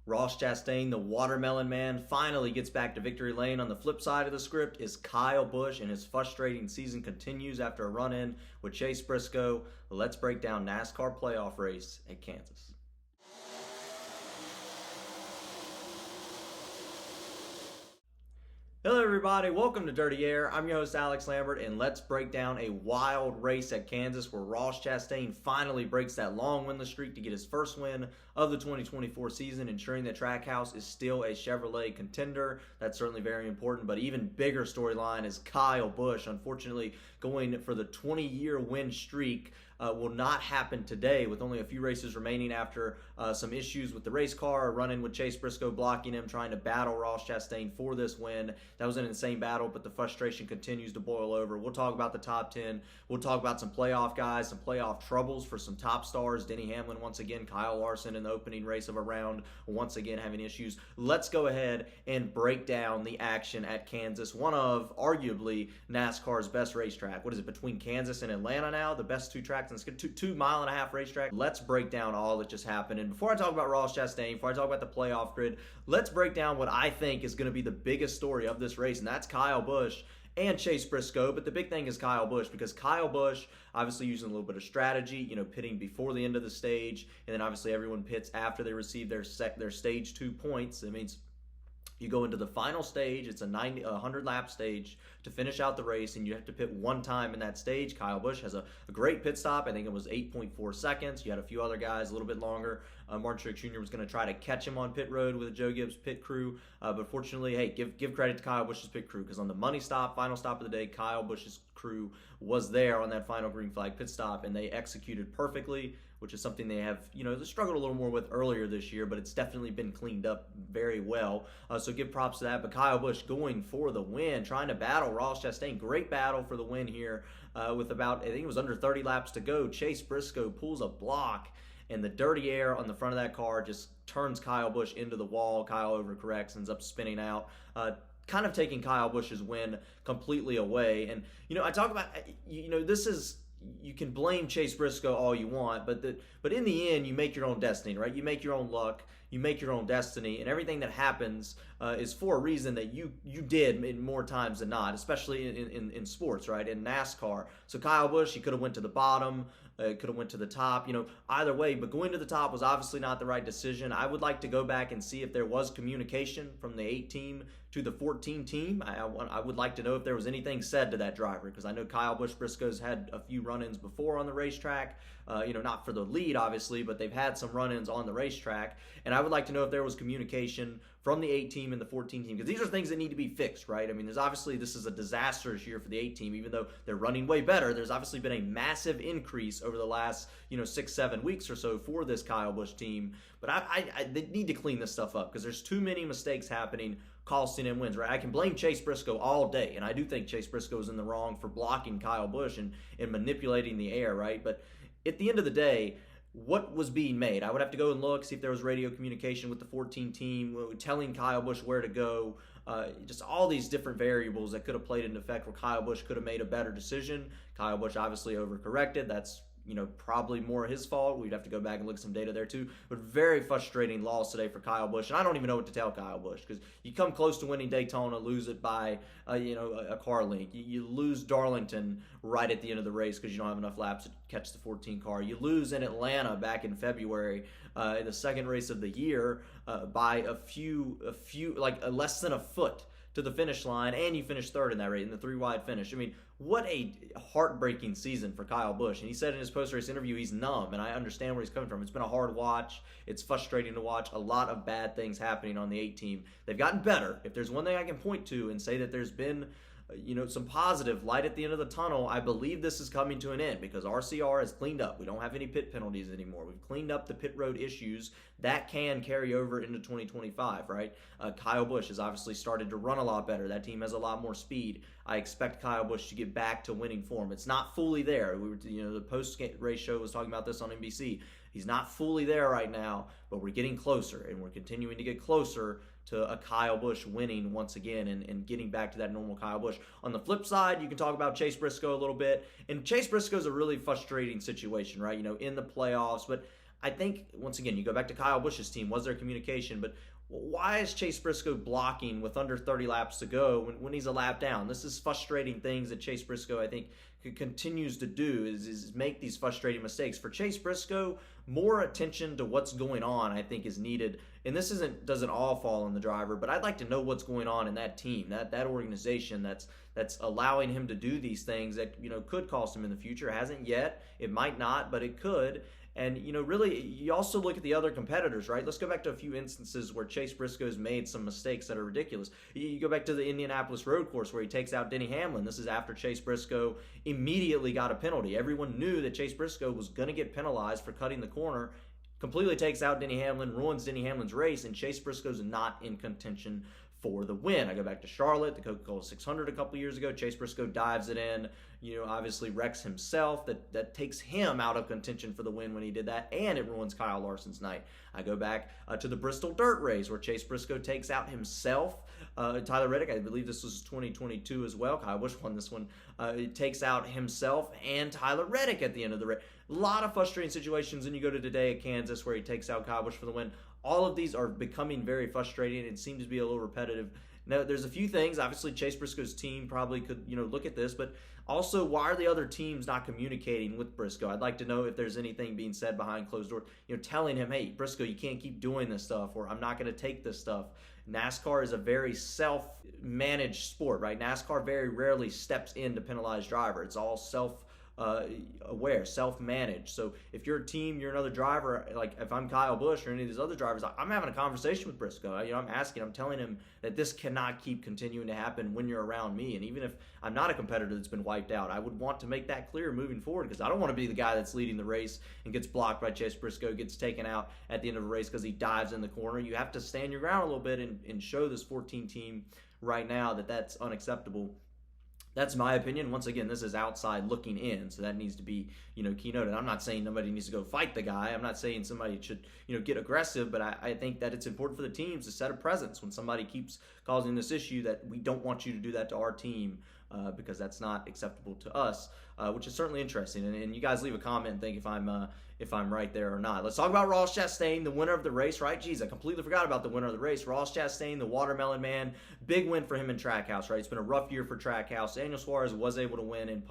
Ross Chastain, the watermelon man, finally gets back to victory lane. On the flip side of the script is Kyle Busch, and his frustrating season continues after a run-in with Chase Briscoe. Let's break down NASCAR playoff race at Kansas. Hello everybody, welcome to Dirty Air. I'm your host Alex Lambert, and let's break down a wild race at Kansas where Ross Chastain finally breaks that long winless streak to get his first win of the 2024 season, ensuring that Trackhouse is still a Chevrolet contender. That's certainly very important, but even bigger storyline is Kyle Busch, unfortunately going for the 20-year win streak. Will not happen today with only a few races remaining after some issues with the race car, a run-in with Chase Briscoe blocking him, trying to battle Ross Chastain for this win. That was an insane battle, but the frustration continues to boil over. We'll talk about the top 10. We'll talk about some playoff guys, some playoff troubles for some top stars. Denny Hamlin once again, Kyle Larson in the opening race of a round, once again having issues. Let's go ahead and break down the action at Kansas, one of arguably NASCAR's best racetrack. What is it, between Kansas and Atlanta now? The best two tracks. It's a 2.5-mile racetrack. Let's break down all that just happened. And before I talk about Ross Chastain, before I talk about the playoff grid, let's break down what I think is going to be the biggest story of this race, and that's Kyle Busch and Chase Briscoe. But the big thing is Kyle Busch, because Kyle Busch obviously using a little bit of strategy, pitting before the end of the stage, and then obviously everyone pits after they receive their stage 2 points. It means you go into the final stage. It's a 100-lap stage to finish out the race, and you have to pit one time in that stage. Kyle Busch has a great pit stop. I think it was 8.4 seconds. You had a few other guys a little bit longer. Martin Truex Jr. was going to try to catch him on pit road with the Joe Gibbs pit crew, but fortunately, hey, give credit to Kyle Busch's pit crew, because on the money stop, final stop of the day, Kyle Busch's crew was there on that final green flag pit stop, and they executed perfectly, which is something they have, they struggled a little more with earlier this year, but it's definitely been cleaned up very well. So give props to that. But Kyle Busch going for the win, trying to battle Ross Chastain. Great battle for the win here with about, I think it was under 30 laps to go. Chase Briscoe pulls a block, and the dirty air on the front of that car just turns Kyle Busch into the wall. Kyle overcorrects, ends up spinning out. Kind of taking Kyle Busch's win completely away. And, I talk about, this is, you can blame Chase Briscoe all you want, but in the end, you make your own destiny, right? You make your own luck, you make your own destiny, and everything that happens is for a reason that you did in more times than not, especially in sports, right? In NASCAR. So Kyle Busch, he could have went to the bottom, could have went to the top, either way, but going to the top was obviously not the right decision. I would like to go back and see if there was communication from the 8 team to the 14 team. I would like to know if there was anything said to that driver, because I know Kyle Busch Briscoe's had a few run-ins before on the racetrack, not for the lead obviously, but they've had some run-ins on the racetrack, and I would like to know if there was communication from the 8 team and the 14 team, because these are things that need to be fixed, right? I mean, this is a disastrous year for the 8 team, even though they're running way better. There's obviously been a massive increase over the last 6-7 weeks or so for this Kyle Busch team, but they need to clean this stuff up, because there's too many mistakes happening costing him wins, right? I can blame Chase Briscoe all day, and I do think Chase Briscoe is in the wrong for blocking Kyle Busch and manipulating the air, right? But at the end of the day, what was being made? I would have to go and look, see if there was radio communication with the 14 team, telling Kyle Busch where to go, just all these different variables that could have played into effect where Kyle Busch could have made a better decision. Kyle Busch obviously overcorrected. That's probably more his fault. We'd have to go back and look at some data there too. But very frustrating loss today for Kyle Busch. And I don't even know what to tell Kyle Busch, because you come close to winning Daytona, lose it by, a car length. You lose Darlington right at the end of the race because you don't have enough laps to catch the 14 car. You lose in Atlanta back in February in the second race of the year by a few, less than a foot to the finish line, and you finished third in that race, in the 3-wide finish. I mean, what a heartbreaking season for Kyle Busch. And he said in his post-race interview he's numb, and I understand where he's coming from. It's been a hard watch. It's frustrating to watch. A lot of bad things happening on the 8 team. They've gotten better. If there's one thing I can point to and say that there's been some positive light at the end of the tunnel, I believe this is coming to an end, because RCR has cleaned up. We don't have any pit penalties anymore. We've cleaned up the pit road issues that can carry over into 2025, right? Kyle Busch has obviously started to run a lot better. That team has a lot more speed. I expect Kyle Busch to get back to winning form. It's not fully there. The post-race show was talking about this on NBC. He's not fully there right now, but we're getting closer, and we're continuing to get closer to a Kyle Busch winning once again and getting back to that normal Kyle Busch. On the flip side, you can talk about Chase Briscoe a little bit, and Chase Briscoe is a really frustrating situation, right? In the playoffs, but I think, once again, you go back to Kyle Busch's team, was there communication? But why is Chase Briscoe blocking with under 30 laps to go when he's a lap down? This is frustrating things that Chase Briscoe, I think, continues to do is make these frustrating mistakes. For Chase Briscoe, more attention to what's going on, I think, is needed. And this doesn't all fall on the driver, but I'd like to know what's going on in that team, that organization that's allowing him to do these things that could cost him in the future. Hasn't yet. It might not, but it could. And, really, you also look at the other competitors, right? Let's go back to a few instances where Chase Briscoe's made some mistakes that are ridiculous. You go back to the Indianapolis road course where he takes out Denny Hamlin. This is after Chase Briscoe immediately got a penalty. Everyone knew that Chase Briscoe was going to get penalized for cutting the corner. Completely takes out Denny Hamlin, ruins Denny Hamlin's race, and Chase Briscoe's not in contention for the win. I go back to Charlotte, the Coca-Cola 600 a couple years ago. Chase Briscoe dives it in, obviously wrecks himself. That takes him out of contention for the win when he did that, and it ruins Kyle Larson's night. I go back to the Bristol Dirt Race where Chase Briscoe takes out himself. Tyler Reddick, I believe this was 2022 as well. Kyle Busch won this one. It takes out himself and Tyler Reddick at the end of the race. A lot of frustrating situations, and you go to today at Kansas where he takes out Kyle Busch for the win. All of these are becoming very frustrating and seem to be a little repetitive. Now, there's a few things. Obviously, Chase Briscoe's team probably could, look at this, but also, why are the other teams not communicating with Briscoe? I'd like to know if there's anything being said behind closed doors, telling him, hey, Briscoe, you can't keep doing this stuff, or I'm not going to take this stuff. NASCAR is a very self-managed sport, right? NASCAR very rarely steps in to penalize driver. It's all self-aware, self-managed. So if you're a team, you're another driver, like if I'm Kyle Busch or any of these other drivers, I'm having a conversation with Briscoe. I'm telling him that this cannot keep continuing to happen when you're around me. And even if I'm not a competitor that's been wiped out, I would want to make that clear moving forward, because I don't want to be the guy that's leading the race and gets blocked by Chase Briscoe, gets taken out at the end of a race because he dives in the corner. You have to stand your ground a little bit and show this 14 team right now that that's unacceptable. That's my opinion. Once again, this is outside looking in, so that needs to be, keynoted. I'm not saying nobody needs to go fight the guy. I'm not saying somebody should, get aggressive, but I think that it's important for the teams to set a presence when somebody keeps causing this issue, that we don't want you to do that to our team, because that's not acceptable to us, which is certainly interesting. And you guys leave a comment and think if I'm right there or not. Let's talk about Ross Chastain, the winner of the race, right? Geez, I completely forgot about the winner of the race. Ross Chastain, the Watermelon Man. Big win for him in Trackhouse, right? It's been a rough year for Trackhouse. Daniel Suarez was able to win and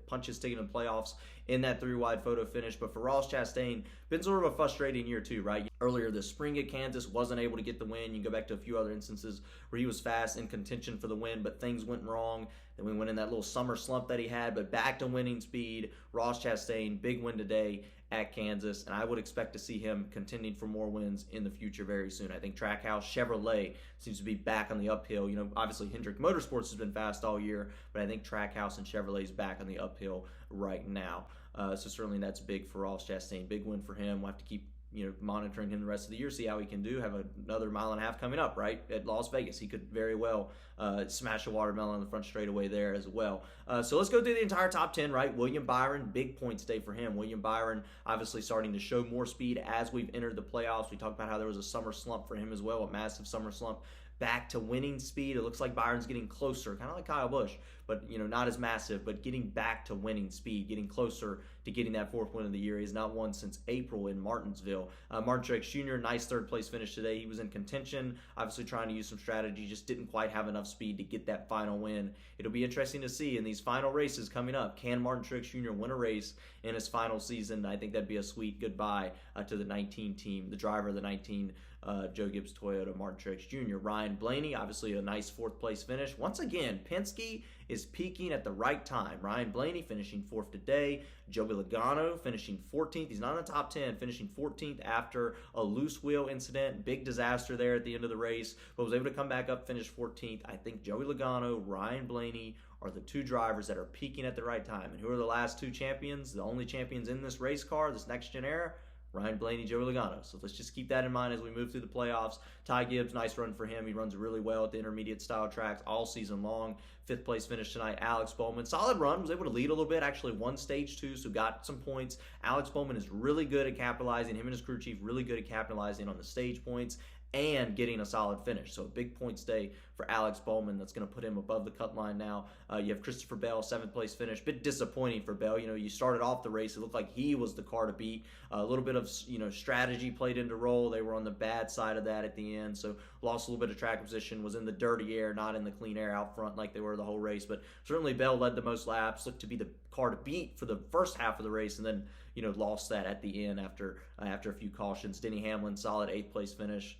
punch his ticket in the playoffs in that 3-wide photo finish. But for Ross Chastain, been sort of a frustrating year too, right? Earlier this spring at Kansas, wasn't able to get the win. You go back to a few other instances where he was fast, in contention for the win, but things went wrong. Then we went in that little summer slump that he had, but back to winning speed. Ross Chastain, big win today at Kansas, and I would expect to see him contending for more wins in the future very soon. I think Trackhouse Chevrolet seems to be back on the uphill. Obviously Hendrick Motorsports has been fast all year, but I think Trackhouse and Chevrolet is back on the uphill right now. So certainly that's big for Ross Chastain. Big win for him. We'll have to keep monitoring him the rest of the year, see how he can do. Have another mile and a half coming up, right, at Las Vegas. He could very well smash a watermelon on the front straightaway there as well. So let's go through the entire top 10, right? William Byron, big points day for him. William Byron obviously starting to show more speed as we've entered the playoffs. We talked about how there was a summer slump for him as well, a massive summer slump. Back to winning speed. It looks like Byron's getting closer, kind of like Kyle Busch, but not as massive, but getting back to winning speed, getting closer to getting that 4th win of the year. He's not won since April in Martinsville. Martin Truex Jr., nice 3rd place finish today. He was in contention, obviously trying to use some strategy, just didn't quite have enough speed to get that final win. It'll be interesting to see in these final races coming up. Can Martin Truex Jr. win a race in his final season? I think that'd be a sweet goodbye to the 19 team, the driver of the 19 Joe Gibbs Toyota, Martin Truex Jr. Ryan Blaney, obviously a nice 4th place finish. Once again, Penske is peaking at the right time. Ryan Blaney finishing 4th today. Joey Logano finishing 14th. He's not in the top 10, finishing 14th after a loose wheel incident. Big disaster there at the end of the race, but was able to come back up, finish 14th. I think Joey Logano, Ryan Blaney are the 2 drivers that are peaking at the right time. And who are the last 2 champions? The only champions in this race car, this next-gen era? Ryan Blaney, Joey Logano. So let's just keep that in mind as we move through the playoffs. Ty Gibbs, nice run for him. He runs really well at the intermediate style tracks all season long. 5th place finish tonight. Alex Bowman, solid run, was able to lead a little bit, actually won stage 2, so got some points. Alex Bowman is really good at capitalizing. Him and his crew chief really good at capitalizing on the stage points. and getting a solid finish. So a big points day for Alex Bowman that's going to put him above the cut line now. You have Christopher Bell, 7th place finish. Bit disappointing for Bell. You started off the race, it looked like he was the car to beat. A little bit of strategy played into role. They were on the bad side of that at the end, so lost a little bit of track position. Was in the dirty air, not in the clean air out front like they were the whole race. But certainly Bell led the most laps. Looked to be the car to beat for the first half of the race, and then lost that at the end after a few cautions. Denny Hamlin, solid 8th place finish.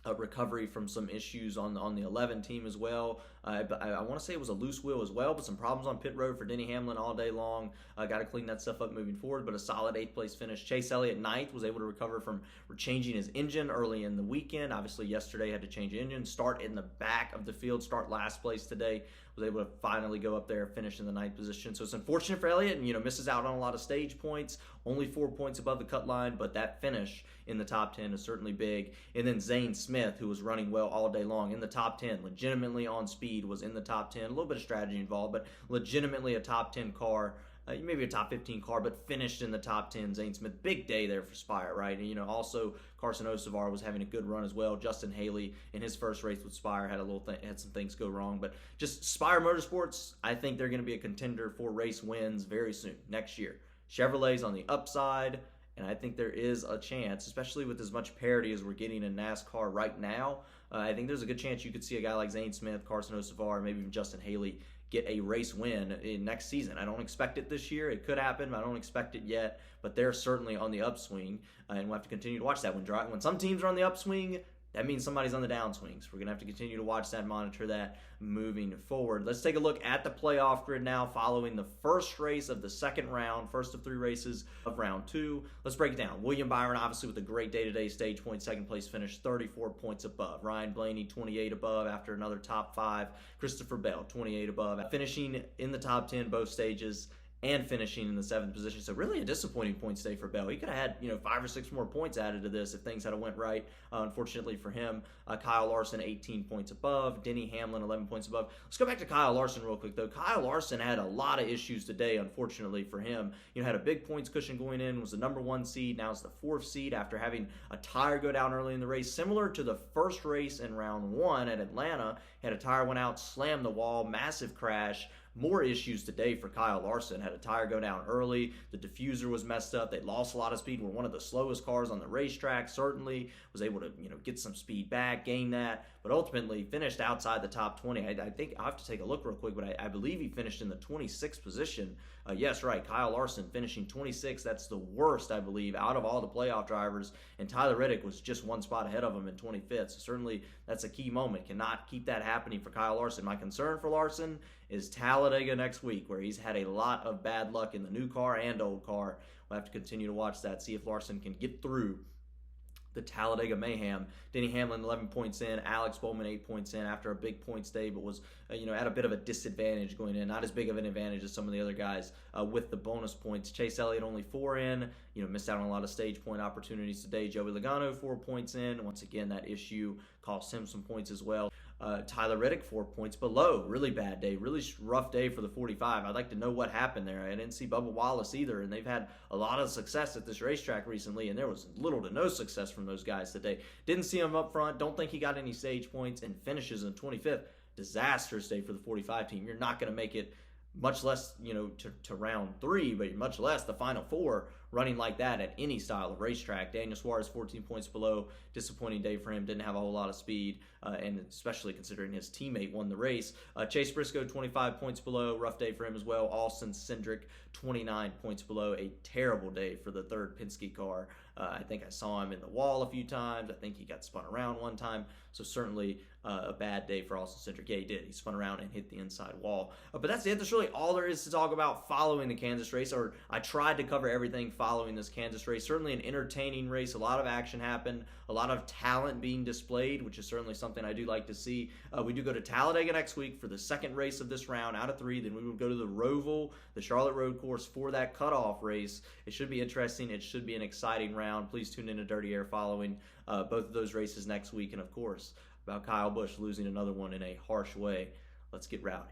A recovery from some issues on the 11 team as well. I want to say it was a loose wheel as well, but some problems on pit road for Denny Hamlin all day long. Got to clean that stuff up moving forward, but a solid 8th place finish. Chase Elliott, 9th, was able to recover from changing his engine early in the weekend. Obviously, yesterday had to change engine, start in the back of the field, start last place today. Was able to finally go up there, finish in the 9th position. So it's unfortunate for Elliott, and misses out on a lot of stage points. Only 4 points above the cut line, but that finish in the top 10 is certainly big. And then Zane Smith, who was running well all day long in the top 10, legitimately on speed, was in the top 10. A little bit of strategy involved, but legitimately a top 10 car. Maybe a top 15 car, but finished in the top 10. Zane Smith, big day there for Spire, right? And, also Carson Osavar was having a good run as well. Justin Haley in his first race with Spire had some things go wrong, but just Spire Motorsports, I think they're going to be a contender for race wins very soon next year. Chevrolet's on the upside, and I think there is a chance, especially with as much parity as we're getting in NASCAR right now. I think there's a good chance you could see a guy like Zane Smith, Carson Osavar, maybe even Justin Haley get a race win in next season. I don't expect it this year. It could happen, but I don't expect it yet. But they're certainly on the upswing, and we'll have to continue to watch that. When some teams are on the upswing, that means somebody's on the downswing. So we're going to have to continue to watch that, monitor that moving forward. Let's take a look at the playoff grid now following the first race of the second round, first of 3 races of round 2. Let's break it down. William Byron, obviously, with a great day-to-day stage point, 2nd place finish, 34 points above. Ryan Blaney, 28 above after another top 5. Christopher Bell, 28 above, finishing in the top 10 both stages and finishing in the 7th position. So really a disappointing points day for Bell. He could have had 5 or 6 more points added to this if things had went right. Unfortunately for him, Kyle Larson 18 points above, Denny Hamlin 11 points above. Let's go back to Kyle Larson real quick though. Kyle Larson had a lot of issues today, unfortunately for him. Had a big points cushion going in, was the number 1 seed, now it's the 4th seed after having a tire go down early in the race. Similar to the first race in round 1 at Atlanta, had a tire went out, slammed the wall, massive crash. More issues today for Kyle Larson. Had a tire go down early. The diffuser was messed up. They lost a lot of speed. Were one of the slowest cars on the racetrack. Certainly was able to get some speed back, gain that, but ultimately finished outside the top 20. I think I'll have to take a look real quick, but I believe he finished in the 26th position. Yes, right. Kyle Larson finishing 26th. That's the worst, I believe, out of all the playoff drivers. And Tyler Reddick was just 1 spot ahead of him in 25th. So certainly that's a key moment. Cannot keep that happening for Kyle Larson. My concern for Larson is Talladega next week, where he's had a lot of bad luck in the new car and old car. We'll have to continue to watch that, see if Larson can get through the Talladega mayhem. Denny Hamlin 11 points in, Alex Bowman 8 points in after a big points day, but was at a bit of a disadvantage going in. Not as big of an advantage as some of the other guys with the bonus points. Chase Elliott only 4 in, missed out on a lot of stage point opportunities today. Joey Logano 4 points in. Once again, that issue cost him some points as well. Tyler Reddick 4 points below. Really bad day. Really rough day for the 45. I'd like to know what happened there. I didn't see Bubba Wallace either, and they've had a lot of success at this racetrack recently, and there was little to no success from those guys today. Didn't see him up front. Don't think he got any stage points, and finishes in 25th. Disastrous day for the 45 team. You're not going to make it, much less to round 3, but much less the final 4 running like that at any style of racetrack. Daniel Suarez 14 points below. Disappointing day for him. Didn't have a whole lot of speed, and especially considering his teammate won the race. Chase Briscoe 25 points below. Rough day for him as well. Austin Cindric 29 points below. A terrible day for the 3rd Penske car. I think I saw him in the wall a few times. I think he got spun around one time. So certainly a bad day for Austin Cindric. Yeah, he did. He spun around and hit the inside wall. But that's it. That's really all there is to talk about following the Kansas race. Or I tried to cover everything following this Kansas race. Certainly an entertaining race. A lot of action happened. A lot of talent being displayed, which is certainly something I do like to see. We do go to Talladega next week for the 2nd race of this round out of 3. Then we will go to the Roval, the Charlotte Road Course, for that cutoff race. It should be interesting. It should be an exciting round. Please tune in to Dirty Air following both of those races next week. And of course, about Kyle Busch losing another one in a harsh way. Let's get rowdy.